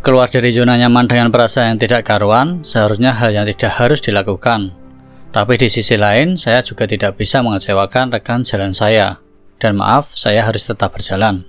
Keluar dari zona nyaman dengan perasaan yang tidak karuan seharusnya hal yang tidak harus dilakukan. Tapi di sisi lain, saya juga tidak bisa mengecewakan rekan jalan saya. Dan maaf, saya harus tetap berjalan.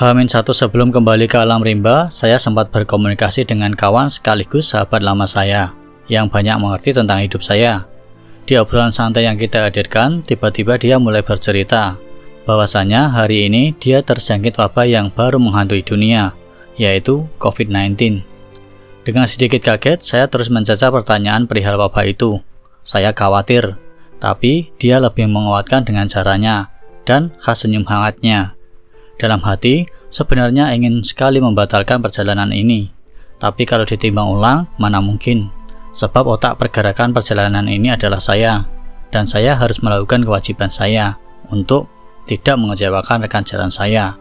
H-1 sebelum kembali ke alam rimba, saya sempat berkomunikasi dengan kawan sekaligus sahabat lama saya yang banyak mengerti tentang hidup saya. Di obrolan santai yang kita hadirkan, tiba-tiba dia mulai bercerita bahwasanya hari ini dia terjangkit wabah yang baru menghantui dunia, yaitu COVID-19. Dengan sedikit kaget, saya terus mencaca pertanyaan perihal wabah itu. Saya khawatir, tapi dia lebih menguatkan dengan caranya dan khas senyum hangatnya. Dalam hati, sebenarnya ingin sekali membatalkan perjalanan ini. Tapi kalau ditimbang ulang, mana mungkin? Sebab otak pergerakan perjalanan ini adalah saya. Dan saya harus melakukan kewajiban saya untuk tidak mengecewakan rekan jalan saya.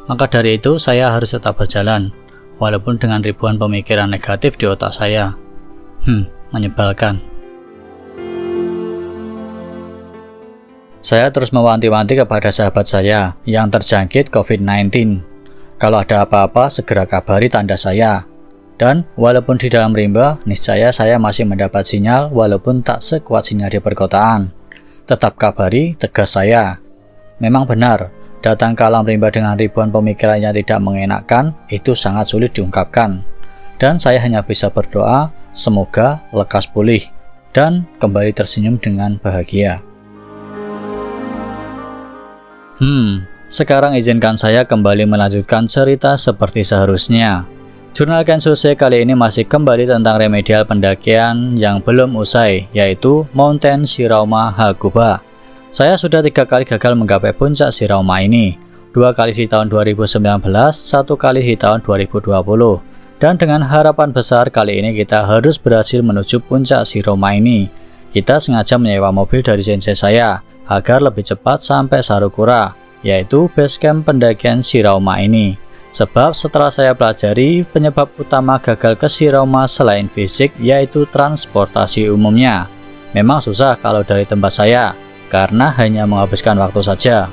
Maka dari itu, saya harus tetap berjalan, walaupun dengan ribuan pemikiran negatif di otak saya. Menyebalkan. Saya terus mewanti-wanti kepada sahabat saya yang terjangkit COVID-19. Kalau ada apa-apa, segera kabari tanda saya. Dan walaupun di dalam rimba, niscaya saya masih mendapat sinyal walaupun tak sekuat sinyal di perkotaan. Tetap kabari, tegas saya. Memang benar, datang ke alam rimba dengan ribuan pemikiran yang tidak mengenakan, itu sangat sulit diungkapkan. Dan saya hanya bisa berdoa, semoga lekas pulih dan kembali tersenyum dengan bahagia. Sekarang izinkan saya kembali melanjutkan cerita seperti seharusnya. Jurnal Kensose kali ini masih kembali tentang remedial pendakian yang belum usai, yaitu Mountain Shirauma Hakuba. Saya sudah 3 kali gagal menggapai puncak Shirauma ini, 2 kali di tahun 2019, 1 kali di tahun 2020. Dan dengan harapan besar kali ini kita harus berhasil menuju puncak Shirauma ini. Kita sengaja menyewa mobil dari sensei saya agar lebih cepat sampai Sarukura, yaitu base camp pendakian Shirauma ini. Sebab setelah saya pelajari, penyebab utama gagal ke Shirauma selain fisik yaitu transportasi umumnya. Memang susah kalau dari tempat saya, karena hanya menghabiskan waktu saja.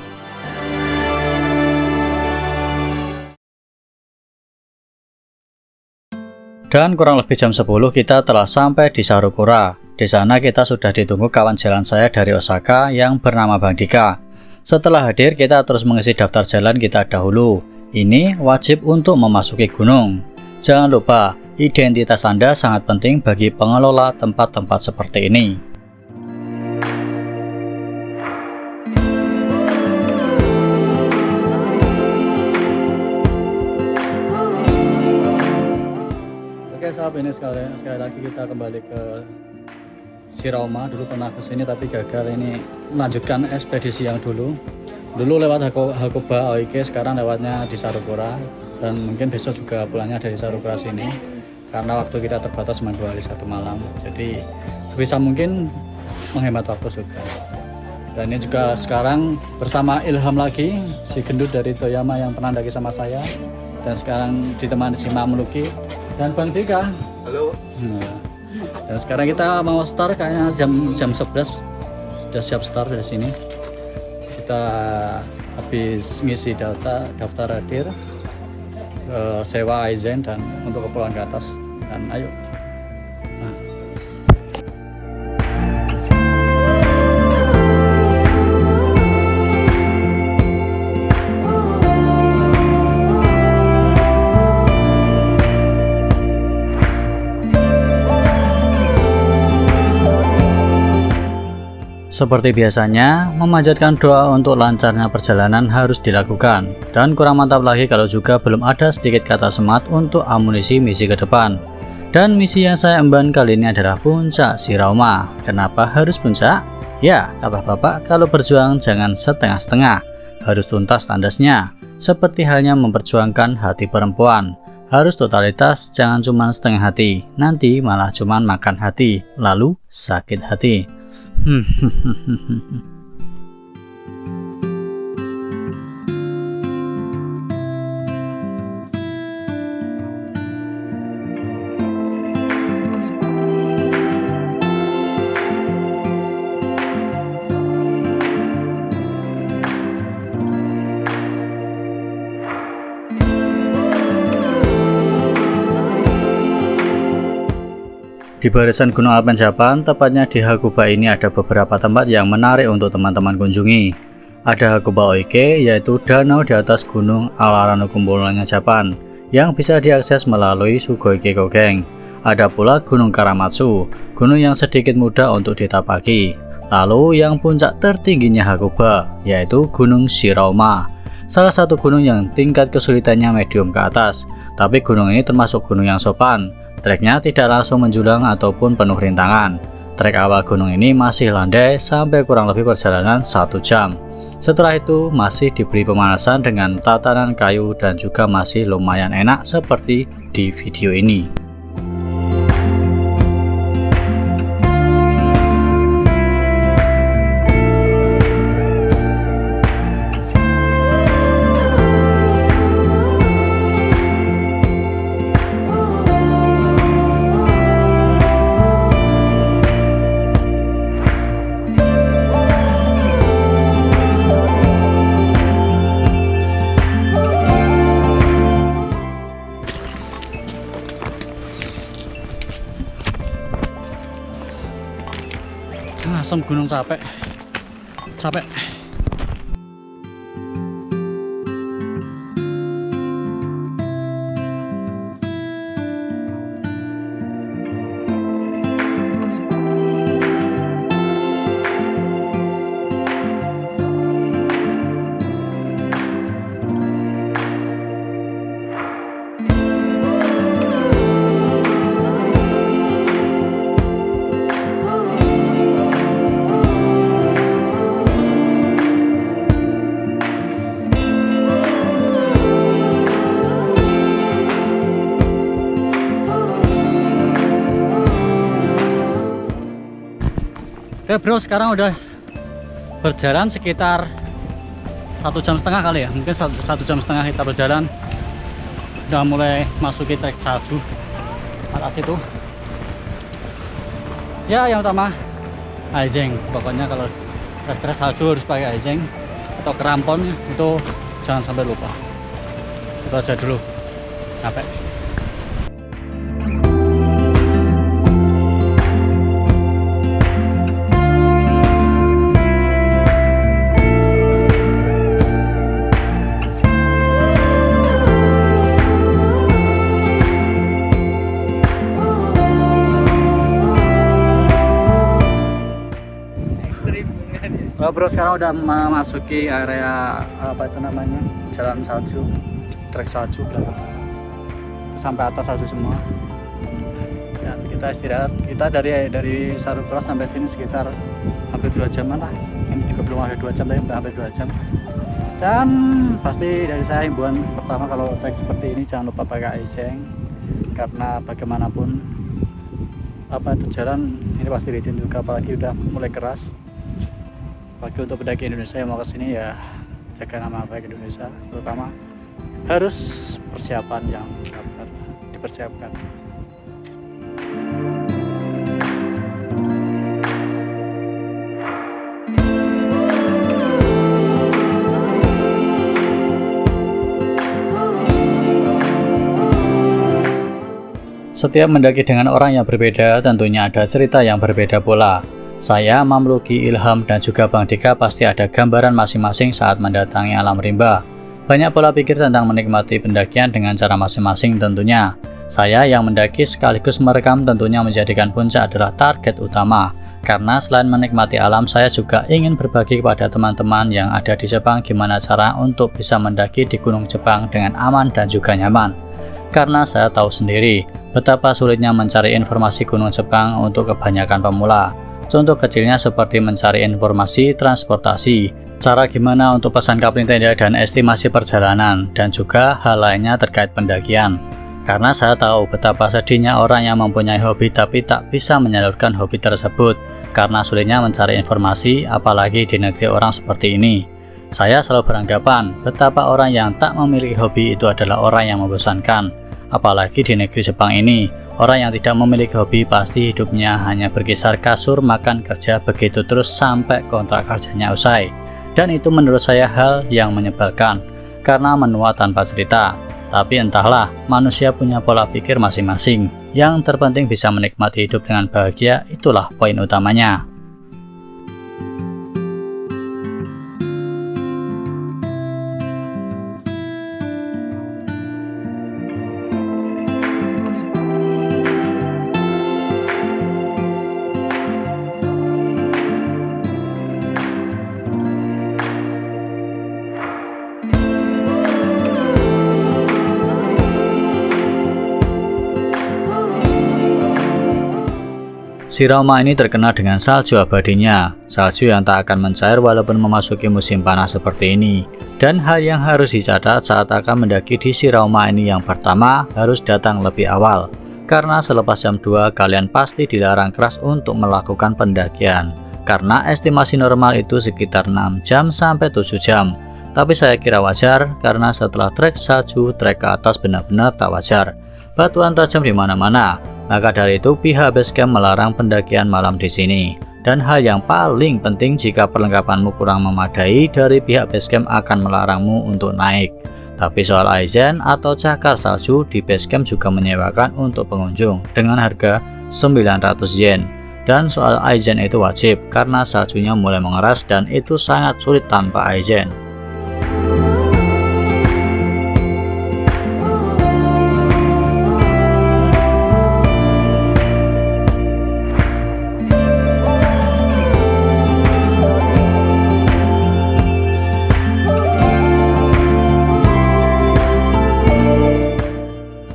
Dan kurang lebih jam 10 kita telah sampai di Sarukura. Di sana kita sudah ditunggu kawan jalan saya dari Osaka yang bernama Bang Dika. Setelah hadir, kita terus mengisi daftar jalan kita dahulu. Ini wajib untuk memasuki gunung. Jangan lupa, identitas Anda sangat penting bagi pengelola tempat-tempat seperti ini. Oke sahabat, ini sekali lagi kita kembali ke Shirauma. Dulu pernah kesini tapi gagal. Ini melanjutkan ekspedisi yang dulu lewat Hakuba Oike, sekarang lewatnya di Sarukura. Dan mungkin besok juga pulangnya dari Sarukura sini, karena waktu kita terbatas cuma 2 hari 1 malam. Jadi sebisa mungkin menghemat waktu juga. Dan ini juga sekarang bersama Ilham lagi, si gendut dari Toyama yang pernah daki sama saya. Dan sekarang ditemani si Mamluki dan Bang Dika. Halo. Dan sekarang kita mau start kayaknya jam 11, sudah siap start dari sini. Kita habis ngisi daftar hadir, sewa Aizen dan untuk keperluan ke atas. Dan ayo. Seperti biasanya, memanjatkan doa untuk lancarnya perjalanan harus dilakukan. Dan kurang mantap lagi kalau juga belum ada sedikit kata semangat untuk amunisi misi ke depan. Dan misi yang saya emban kali ini adalah puncak Shirauma. Kenapa harus puncak? Ya, kata bapak, kalau berjuang jangan setengah-setengah, harus tuntas tandasnya. Seperti halnya memperjuangkan hati perempuan. Harus totalitas, jangan cuma setengah hati. Nanti malah cuma makan hati, lalu sakit hati. Di barisan Gunung Alpen Japan, tepatnya di Hakuba ini ada beberapa tempat yang menarik untuk teman-teman kunjungi. Ada Hakuba Oike, yaitu danau di atas Gunung Alaranokumbulanya Japan, yang bisa diakses melalui Sugoike Gogeng. Ada pula Gunung Karamatsu, gunung yang sedikit mudah untuk ditapaki. Lalu yang puncak tertingginya Hakuba, yaitu Gunung Shirauma, salah satu gunung yang tingkat kesulitannya medium ke atas. Tapi gunung ini termasuk gunung yang sopan. Treknya tidak langsung menjulang ataupun penuh rintangan. Trek awal gunung ini masih landai sampai kurang lebih perjalanan 1 jam. Setelah itu masih diberi pemanasan dengan tatanan kayu dan juga masih lumayan enak seperti di video ini. Asam gunung capek. Oke bro, sekarang udah berjalan sekitar 1,5 jam kali ya, mungkin 1,5 jam kita berjalan. Udah mulai masuki trek salju atas itu ya. Yang utama icing, pokoknya kalau trek salju harus pakai icing atau krampon, itu jangan sampai lupa. Itu aja dulu, capek. Bro, sekarang udah memasuki area apa itu namanya, jalan salju, trek salju belakang, sampai atas salju semua. Dan kita istirahat. Kita dari Sarukross sampai sini sekitar hampir 2 jaman lah. Ini juga belum ada 2 jam, tapi hampir 2 jam. Dan pasti dari saya himbauan pertama, kalau trek seperti ini jangan lupa pakai icing, karena bagaimanapun apa itu jalan ini pasti licin juga, apalagi udah mulai keras. Bagi untuk pendaki Indonesia yang mau ke sini, ya jaga nama baik Indonesia, terutama harus persiapan yang benar-benar dipersiapkan. Setiap mendaki dengan orang yang berbeda, tentunya ada cerita yang berbeda pula. Saya, Mamluki, Ilham, dan juga Bang Dika pasti ada gambaran masing-masing saat mendatangi alam rimba. Banyak pola pikir tentang menikmati pendakian dengan cara masing-masing tentunya. Saya yang mendaki sekaligus merekam tentunya menjadikan puncak adalah target utama. Karena selain menikmati alam, saya juga ingin berbagi kepada teman-teman yang ada di Jepang gimana cara untuk bisa mendaki di Gunung Jepang dengan aman dan juga nyaman. Karena saya tahu sendiri betapa sulitnya mencari informasi Gunung Jepang untuk kebanyakan pemula. Contoh kecilnya seperti mencari informasi transportasi, cara gimana untuk pesan kapling tenda dan estimasi perjalanan, dan juga hal lainnya terkait pendakian. Karena saya tahu betapa sedihnya orang yang mempunyai hobi tapi tak bisa menyalurkan hobi tersebut, karena sulitnya mencari informasi, apalagi di negeri orang seperti ini. Saya selalu beranggapan betapa orang yang tak memiliki hobi itu adalah orang yang membosankan. Apalagi di negeri Jepang ini, orang yang tidak memiliki hobi pasti hidupnya hanya berkisar kasur, makan, kerja, begitu terus sampai kontrak kerjanya usai. Dan itu menurut saya hal yang menyebalkan, karena menua tanpa cerita. Tapi entahlah, manusia punya pola pikir masing-masing. Yang terpenting bisa menikmati hidup dengan bahagia, itulah poin utamanya. Si Rauma ini terkenal dengan salju abadinya, salju yang tak akan mencair walaupun memasuki musim panas seperti ini. Dan hal yang harus dicatat saat akan mendaki di si Rauma ini, yang pertama harus datang lebih awal, karena selepas jam 2 kalian pasti dilarang keras untuk melakukan pendakian, karena estimasi normal itu sekitar 6 jam sampai 7 jam. Tapi saya kira wajar, karena setelah trek salju, trek ke atas benar-benar tak wajar. Batuan tajam di mana-mana. Maka dari itu pihak basecamp melarang pendakian malam di sini. Dan hal yang paling penting, jika perlengkapanmu kurang memadai, dari pihak basecamp akan melarangmu untuk naik. Tapi soal aizen atau cakar salju, di basecamp juga menyewakan untuk pengunjung dengan harga 900 yen. Dan soal aizen itu wajib, karena saljunya mulai mengeras dan itu sangat sulit tanpa aizen.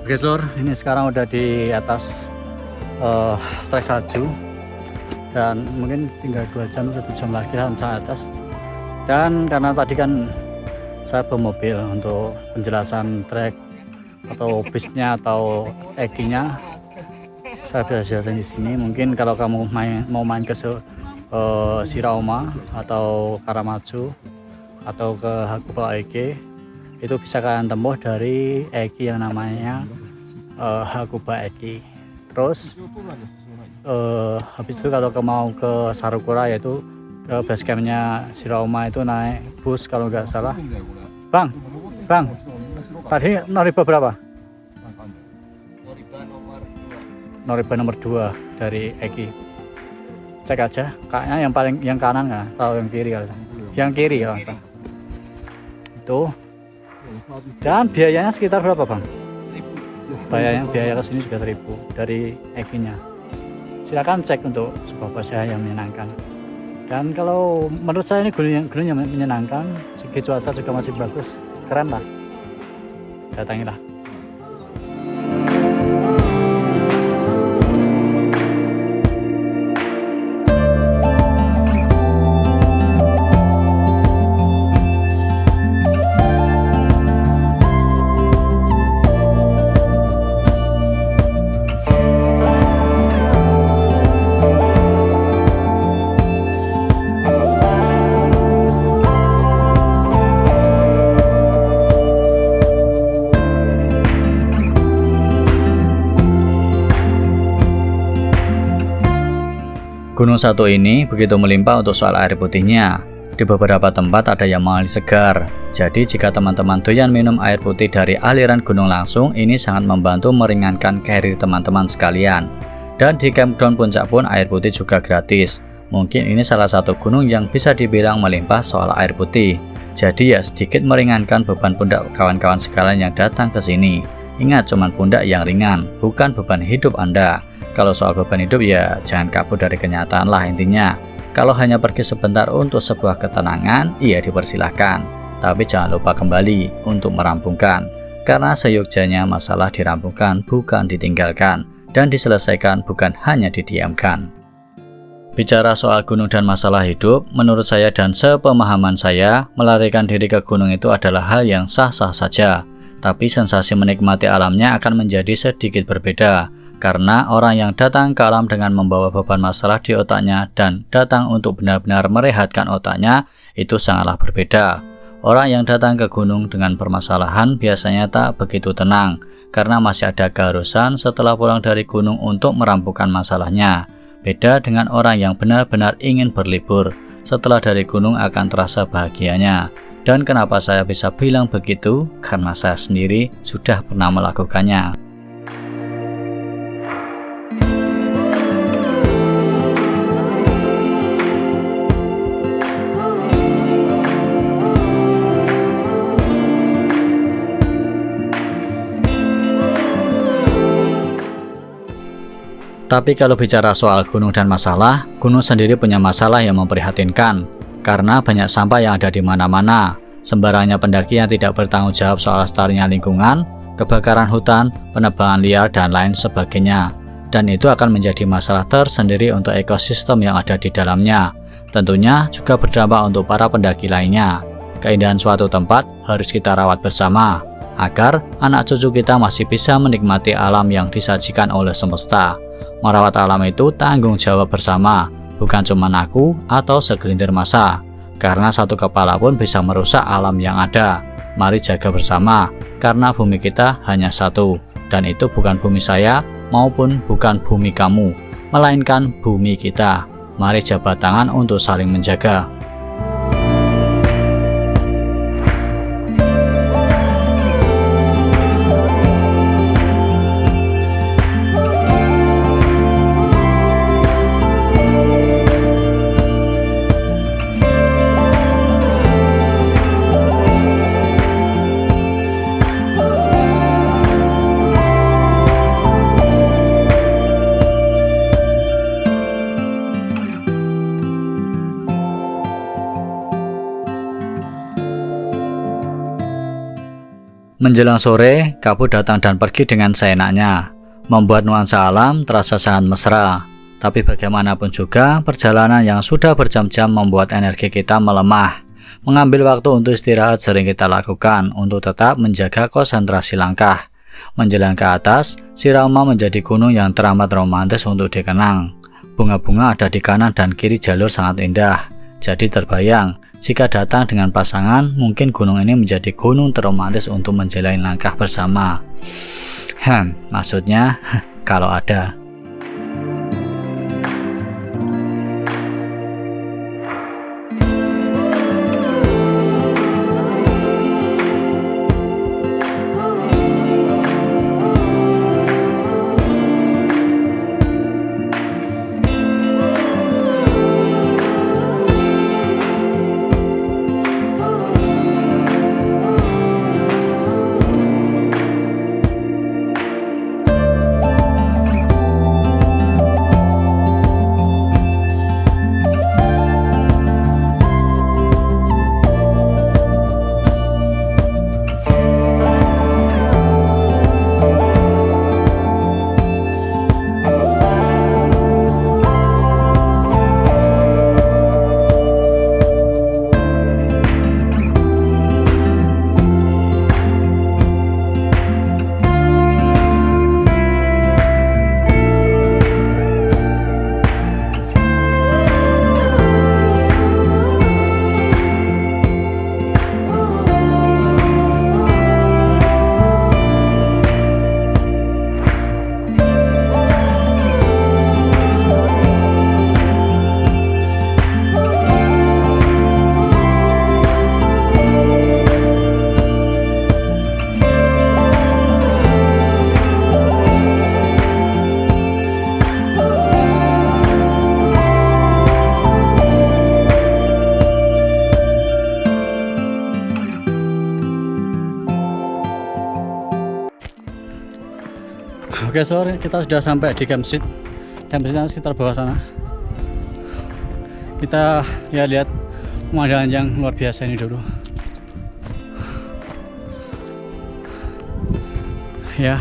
Oke Lur, ini sekarang udah di atas trek salju dan mungkin tinggal 2 jam, 1 jam lagi sampai atas. Dan karena tadi kan saya bawa mobil untuk penjelasan trek atau bisnya atau ekinya, saya bisa jelasin di sini. Mungkin kalau kamu mau main ke si Rauma atau Karamaju atau ke Hakuba Eki, itu bisa kalian tempuh dari Eki yang namanya Hakuba Eki. Terus habis itu kalau mau ke Sarukura, yaitu ke basecampnya si Rauma, itu naik bus kalau nggak salah. Bang, tadi Noriba berapa? Noriba nomor 2 dari Eki. Cek aja, kayaknya yang kanan nggak, atau yang kiri kalau yang kiri ya. Itu. Dan biayanya sekitar berapa Bang? Biaya kesini juga 1000 dari Ekinya. Silakan cek untuk sebuah bahasa yang menyenangkan. Dan kalau menurut saya ini gunung yang menyenangkan, segi cuaca juga masih bagus, keren lah. Datangilah. Gunung Satu ini begitu melimpah untuk soal air putihnya. Di beberapa tempat ada yang mengalir segar. Jadi jika teman-teman doyan minum air putih dari aliran gunung langsung, ini sangat membantu meringankan carrier teman-teman sekalian. Dan di campground puncak pun air putih juga gratis. Mungkin ini salah satu gunung yang bisa dibilang melimpah soal air putih. Jadi ya sedikit meringankan beban pundak kawan-kawan sekalian yang datang ke sini. Ingat, cuman pundak yang ringan, bukan beban hidup Anda. Kalau soal beban hidup ya jangan kabur dari kenyataan lah intinya. Kalau hanya pergi sebentar untuk sebuah ketenangan, iya dipersilahkan. Tapi jangan lupa kembali untuk merampungkan. Karena seyogjanya masalah dirampungkan bukan ditinggalkan. Dan diselesaikan bukan hanya didiamkan. Bicara soal gunung dan masalah hidup, menurut saya dan sepemahaman saya, melarikan diri ke gunung itu adalah hal yang sah-sah saja. Tapi sensasi menikmati alamnya akan menjadi sedikit berbeda. Karena orang yang datang ke alam dengan membawa beban masalah di otaknya dan datang untuk benar-benar merehatkan otaknya, itu sangatlah berbeda. Orang yang datang ke gunung dengan permasalahan biasanya tak begitu tenang, karena masih ada keharusan setelah pulang dari gunung untuk merampungkan masalahnya. Beda dengan orang yang benar-benar ingin berlibur, setelah dari gunung akan terasa bahagianya. Dan kenapa saya bisa bilang begitu? Karena saya sendiri sudah pernah melakukannya. Tapi kalau bicara soal gunung dan masalah, gunung sendiri punya masalah yang memprihatinkan. Karena banyak sampah yang ada di mana-mana, sembarangnya pendaki yang tidak bertanggung jawab soal lestarinya lingkungan, kebakaran hutan, penebangan liar, dan lain sebagainya. Dan itu akan menjadi masalah tersendiri untuk ekosistem yang ada di dalamnya. Tentunya juga berdampak untuk para pendaki lainnya. Keindahan suatu tempat harus kita rawat bersama, agar anak cucu kita masih bisa menikmati alam yang disajikan oleh semesta. Merawat alam itu tanggung jawab bersama, bukan cuma aku atau segelintir massa. Karena satu kepala pun bisa merusak alam yang ada. Mari jaga bersama, karena bumi kita hanya satu. Dan itu bukan bumi saya, maupun bukan bumi kamu, melainkan bumi kita. Mari jabat tangan untuk saling menjaga. Menjelang sore, kabut datang dan pergi dengan seenaknya, membuat nuansa alam terasa sangat mesra. Tapi bagaimanapun juga, perjalanan yang sudah berjam-jam membuat energi kita melemah. Mengambil waktu untuk istirahat sering kita lakukan untuk tetap menjaga konsentrasi langkah. Menjelang ke atas, Sirauma menjadi gunung yang teramat romantis untuk dikenang. Bunga-bunga ada di kanan dan kiri jalur sangat indah. Jadi terbayang, jika datang dengan pasangan, mungkin gunung ini menjadi gunung terromantis untuk menjalani langkah bersama. Maksudnya, kalau ada. Oke, sore kita sudah sampai di campsite. Campsite sekitar bawah sana. Kita lihat pemandangan yang luar biasa ini dulu. Ya,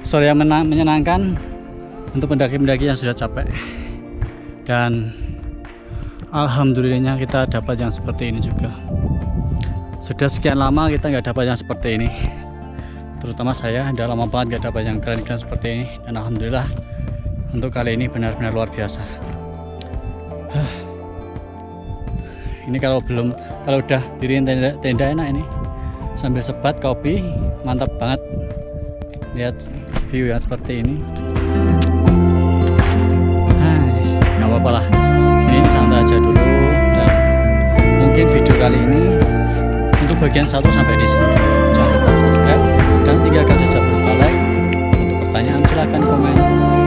sore yang menyenangkan untuk pendaki-pendaki yang sudah capek. Dan alhamdulillahnya kita dapat yang seperti ini juga. Sudah sekian lama kita nggak dapat yang seperti ini. Terutama saya udah lama banget gak dapat yang keren-keren seperti ini, dan alhamdulillah untuk kali ini benar-benar luar biasa. Ini kalau udah diriin tenda enak ini, sambil sebat kopi, mantap banget. Lihat view yang seperti ini. Nggak apa-apa lah, ini santai aja dulu. Dan mungkin video kali ini Untuk bagian 1 sampai di sini. Jangan lupa subscribe dan tinggalkan jejak berupa like. Untuk pertanyaan silahkan komen.